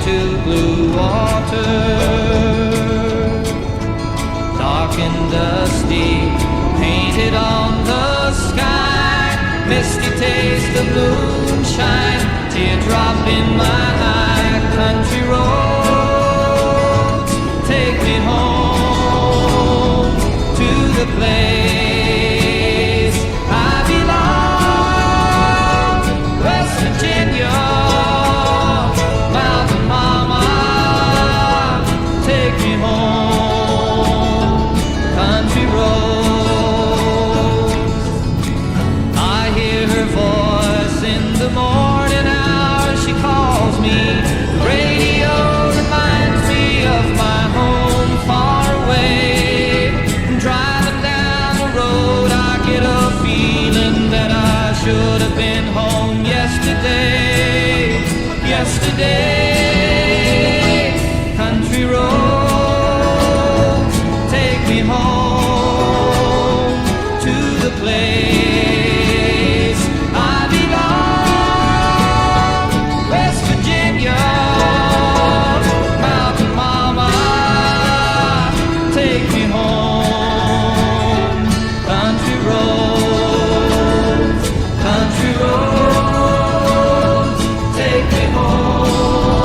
to blue water. Dark and dusty, painted on the sky, misty taste of moonshine, teardrop in my eye. Country roads, take me home to the place I belong. West Virginia, Mountain Mama, take me home. Country roads, I hear her voice in the morning hours. She calls me. The radio reminds me of my home far away. Driving down the road, I get a feeling that I should have been home yesterday. Country roads, take me home to the place I belong. West Virginia, Mountain Mama, take me home. Country roads, take me home.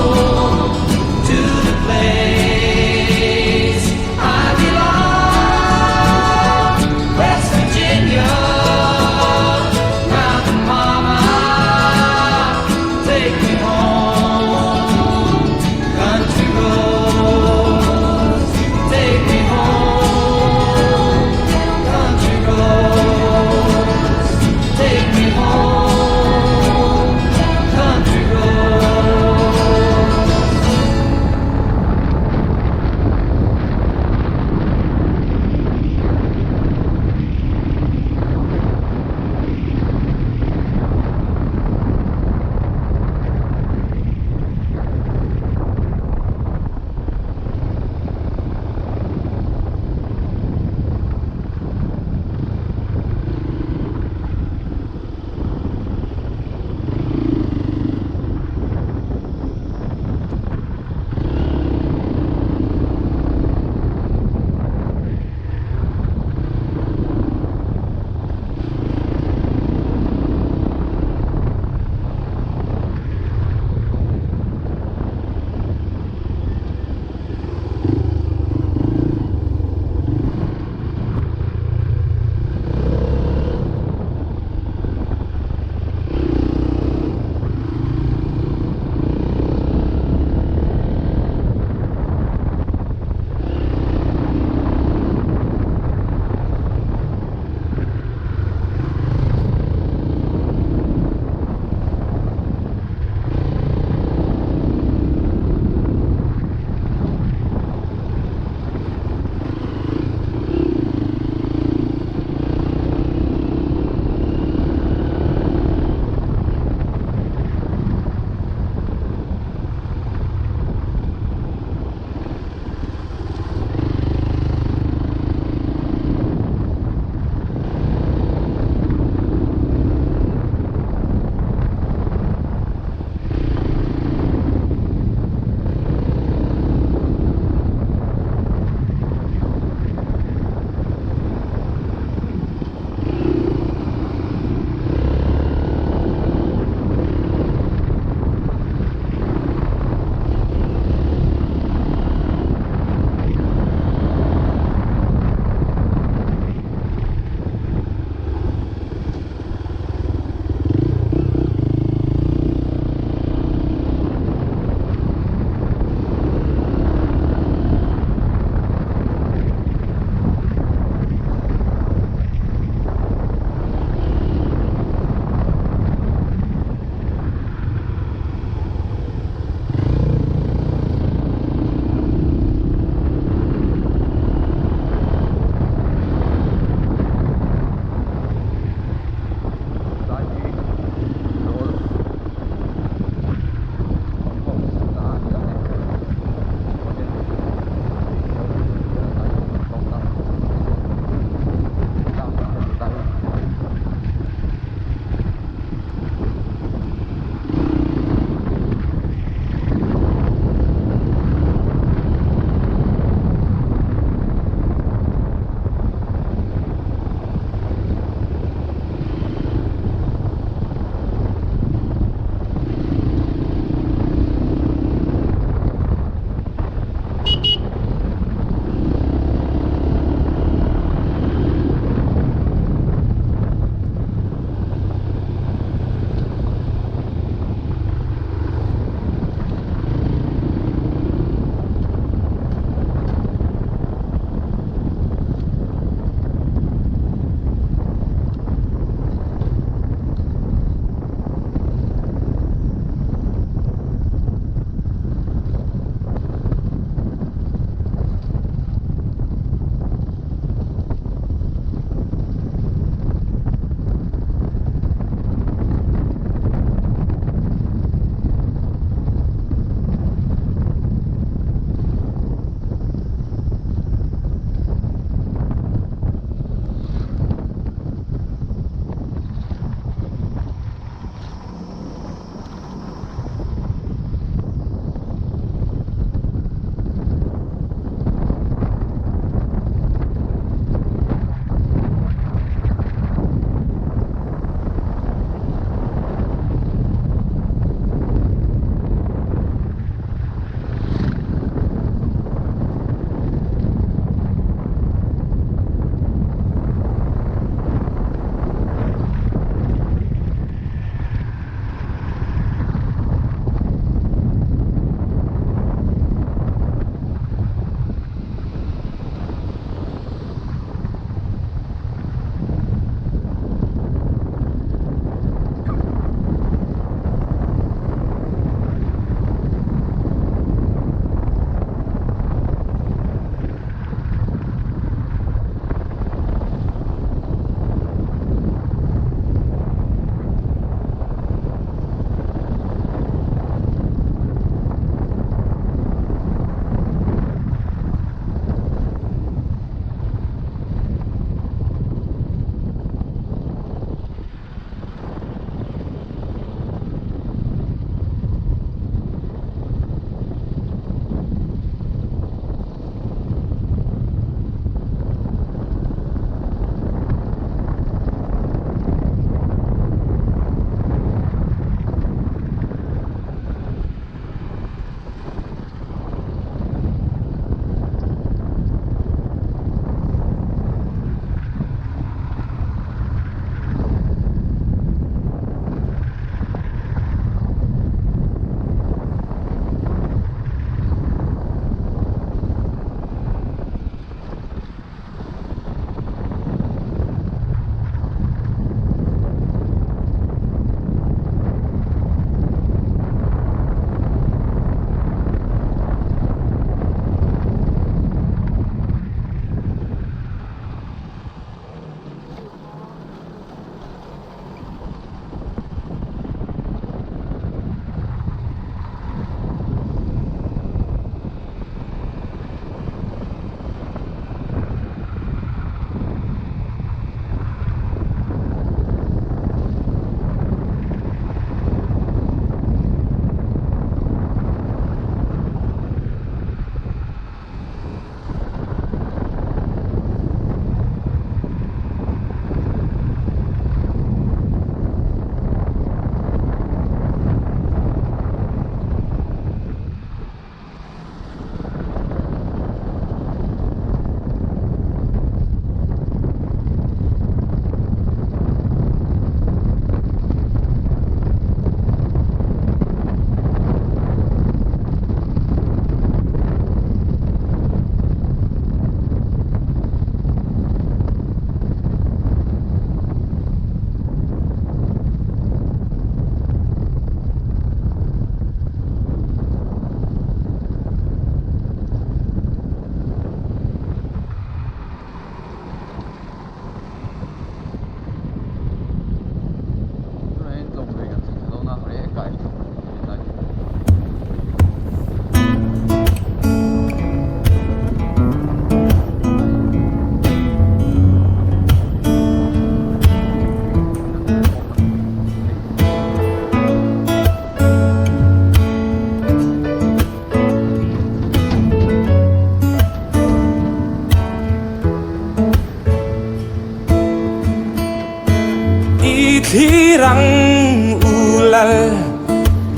răng u lal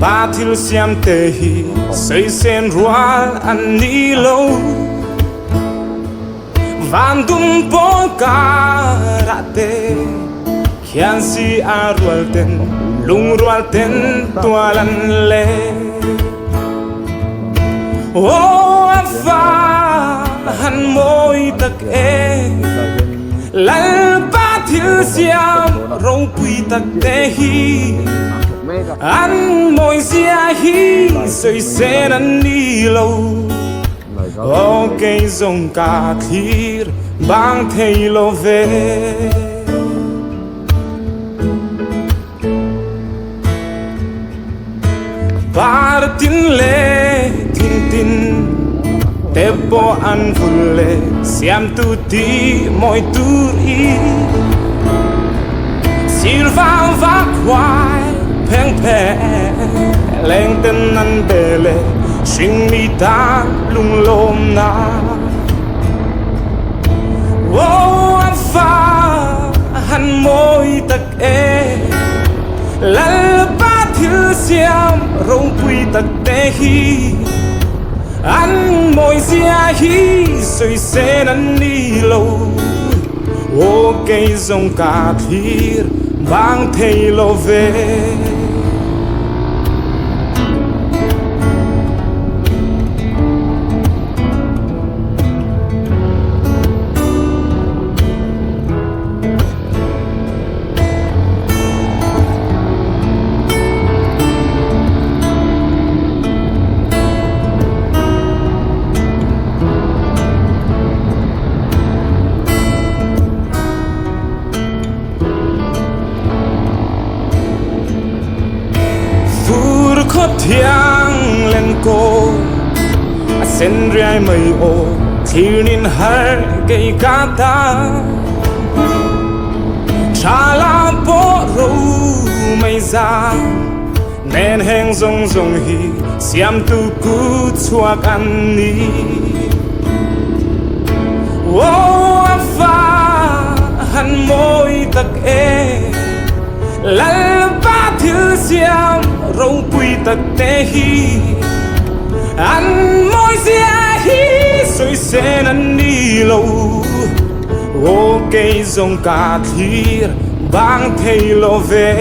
ba thil siam te hi sei sen rual an ni lo van dum po ka te khian si a rual ten lung rual ten tualan le o afa han moi tak e lal ba thil siam rong pui tak te hi an moi sia hi soi sen an ni lo o cây dòng cả thir bang thei lo ve bar tin le tin tin te po an fulle siam tu ti moi tu i silva va quai peng pe leng ten an bele sinh mi ta lung lom na wo an fa han moi tak e lal ba thil siam rong pui tak te hi an moi sia hi soi sen an ni lo wo cây dòng cả thir bang thei lo ve thiang lên cô sen rai mây ô thiêu nín har cây cá ta cha la po râu mây ra nên heng rong rong hi siam tu cu chuak an ni ô afa han moi tak e lal ba thil siam rong pui tak te hi an moi sia hi soi sen an ni lo o cây dòng cả thir bang thei lo ve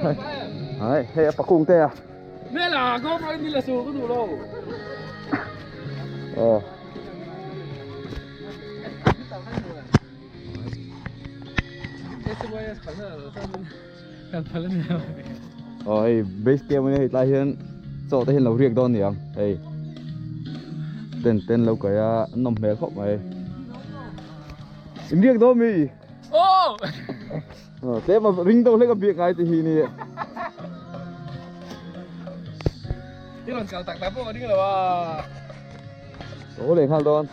Đấy, thế bà cung tê à? Mẹ là có phải đi là số có đủ đâu. Rồi, base camp này tại hiện chỗ tại hiện lâu riêng đón nhỉ? Đây, tên lâu cái nằm mẹ khóc mày. Riêng đó mi. Thế mà ring đâu lấy cái việc ai thì này. Đi lần chào tặng tắm vào đi rồi à. Số lên khang đón.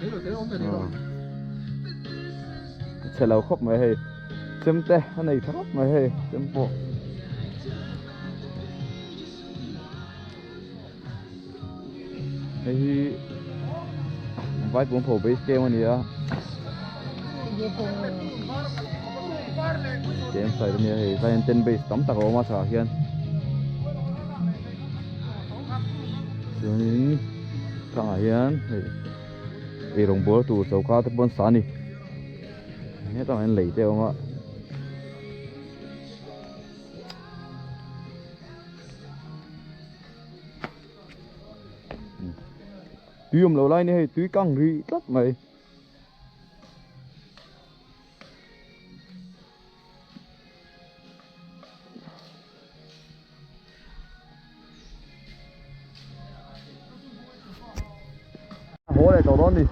Thế rồi ông phải đi rồi. Sẽ lâu khóc mày hay. Chấm tê, anh này khóc mày hay. Chấm bộ. Hey, vai bom phổ base game này à? Game side này hey, vai ten base tóm tao mà sao hiền? Jadi, kang hiền, hey, rong bol tu sâu cá tập bon sani. Ini tao anh lấy theo mà. Tuy lâu lại này tuy căng rì lắm mày. Hố này tàu đón đi.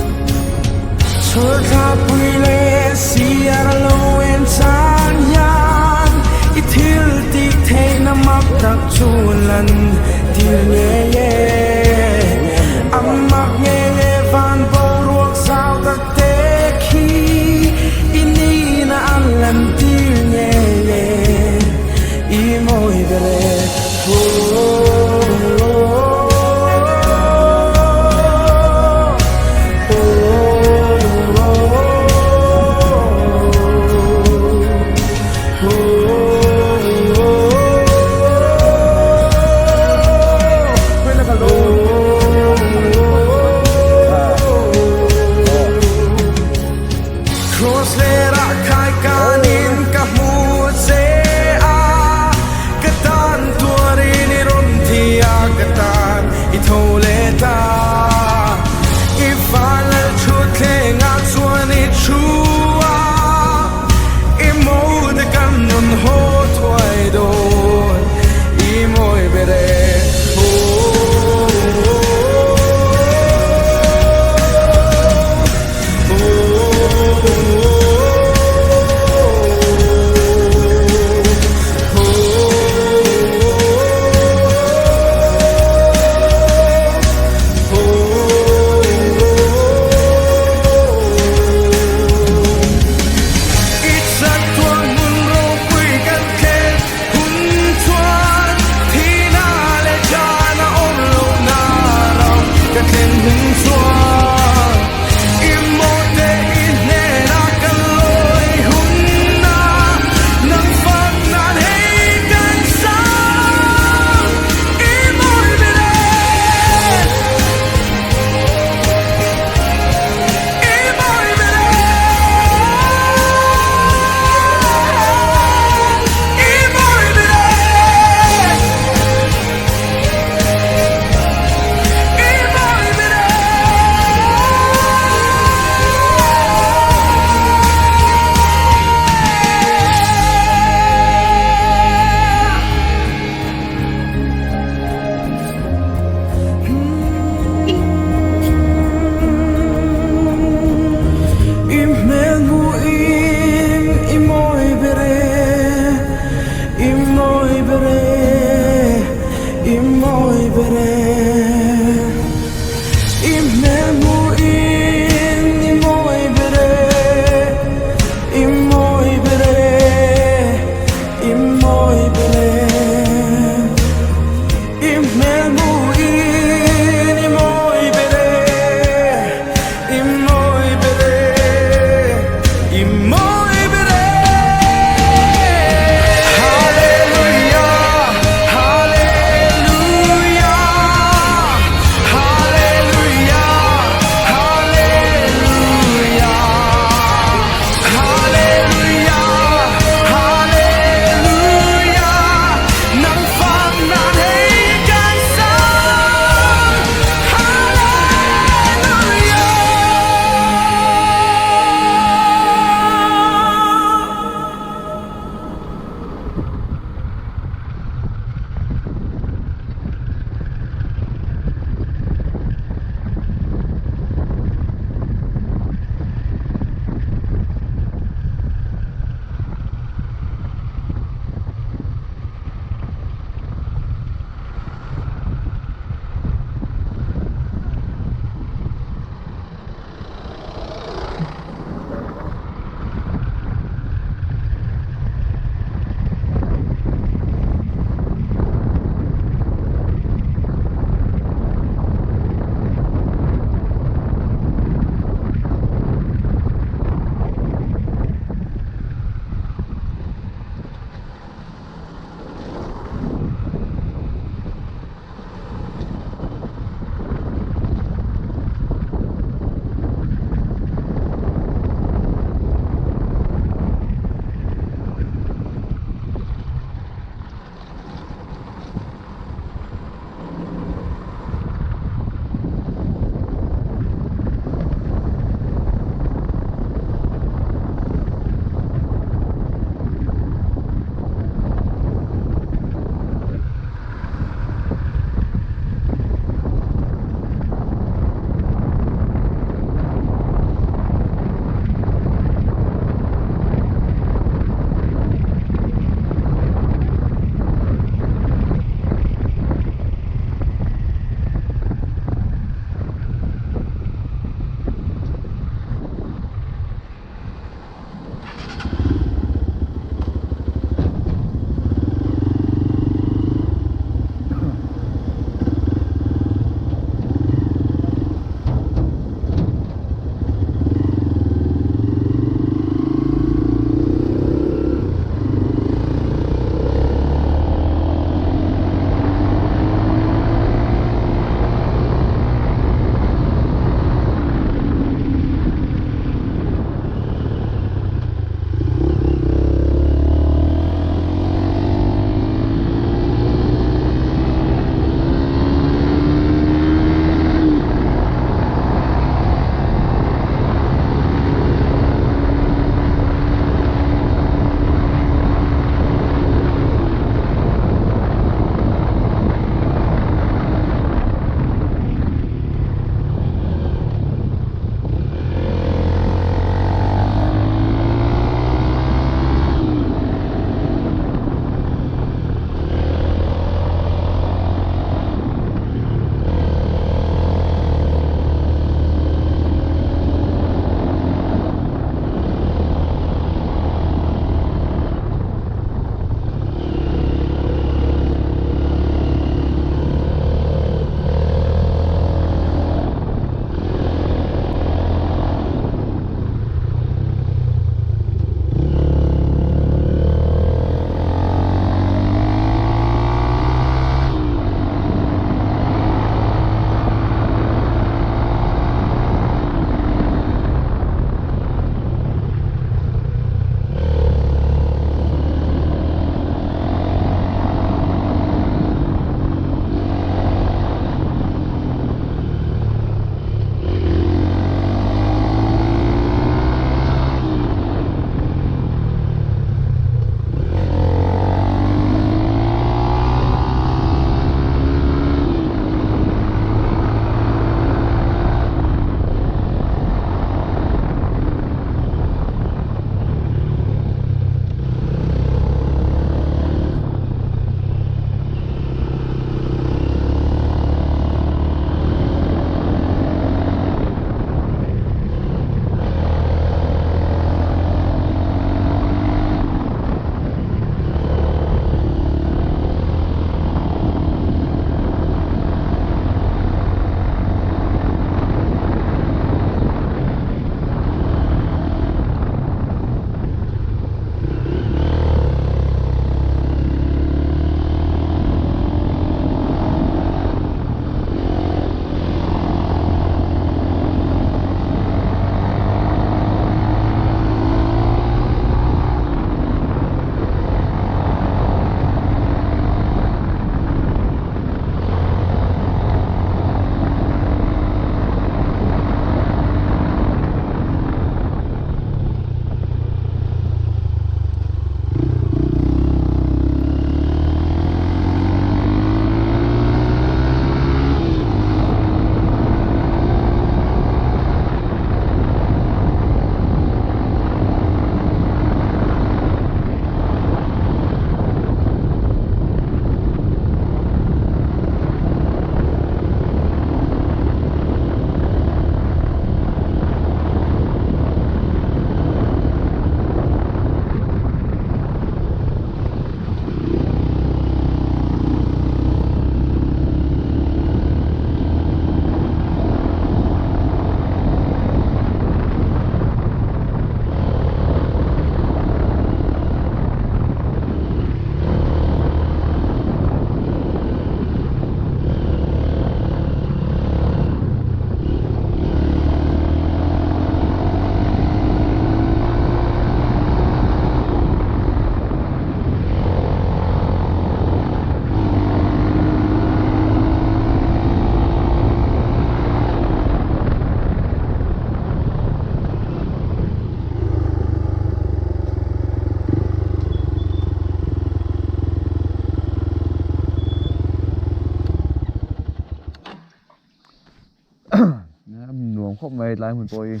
khóc mày lại mình bồi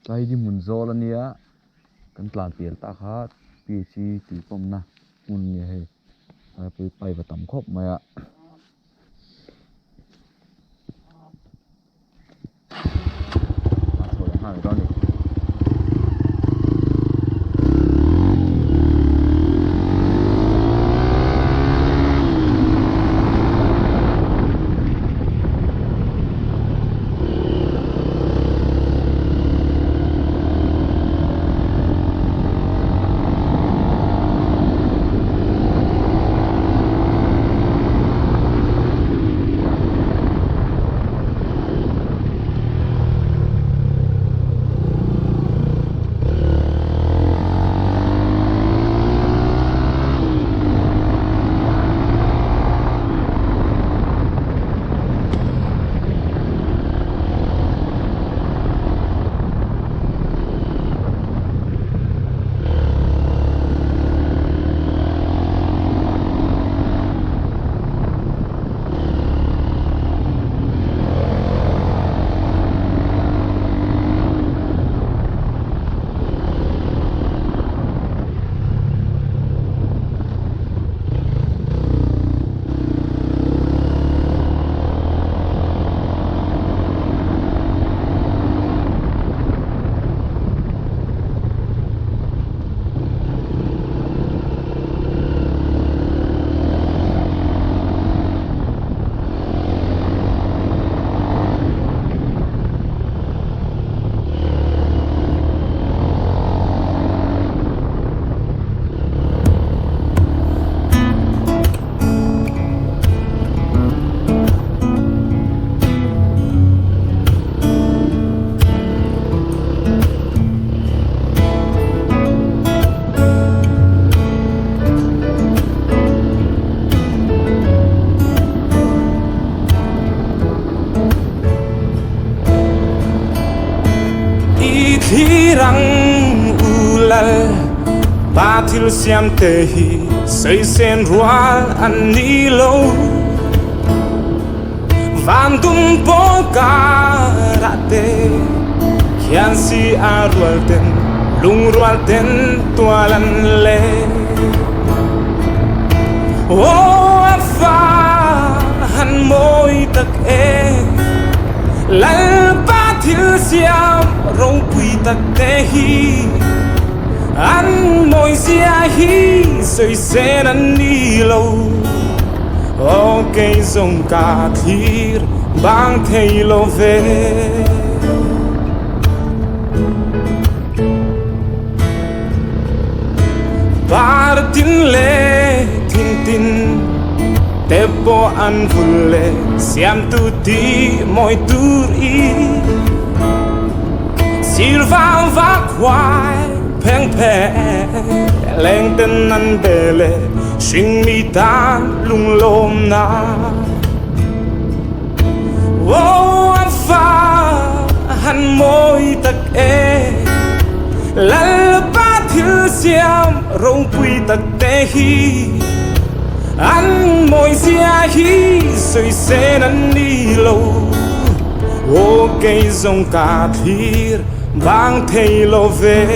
cái đi muốn gió là nia kan tlan pial ta kha pc ti pom na mun ne he ai pui pai va tam khop maya thôi ha rồi đó đi Hirang ulal Batil siam tehi Say sen rual anilo Vandum pokarate Kian si arwal ten Lung rual ten tualan le Oh afa han moi tak Lal batil siam rong pui tak tehi An moi sia hi Soi sen an ni lâu O cây dòng ca thir Bang thei lo về Bar tin le tin tin Tepo an vulle Siam tu ti moi tur i Silva va quai Peng pe Leng tên an bele Sinh mi tan lung lom na Oh an fa Han moi tak Lal ba thil siam Rong pui tak tehi An moi sia hi Soi sen an ni lâu O cây dòng ca thir Bang thei lo về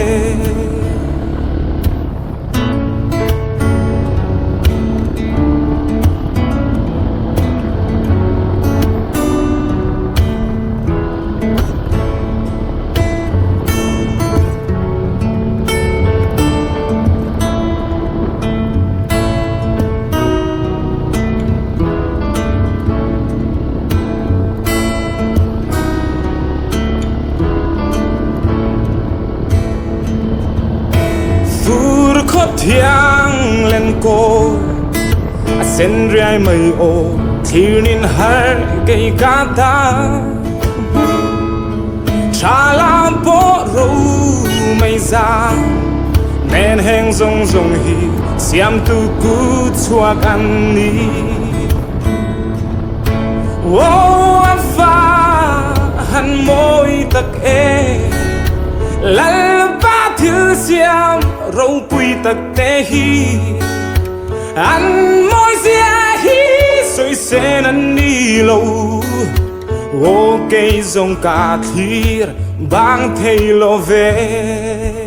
Thiang lên cô Sen riai mây ô Thiêu nín har cây cá ta Cha la bó râu mây ra Nên heng rong rong hi Siam tu cú chuak ăn ni Ô a pha Han môi tak Lal ba thil siam Rong pui tak tehi An moi sia hi Soi sen an ni lâu ô cây dòng cả thir bang thầy lo về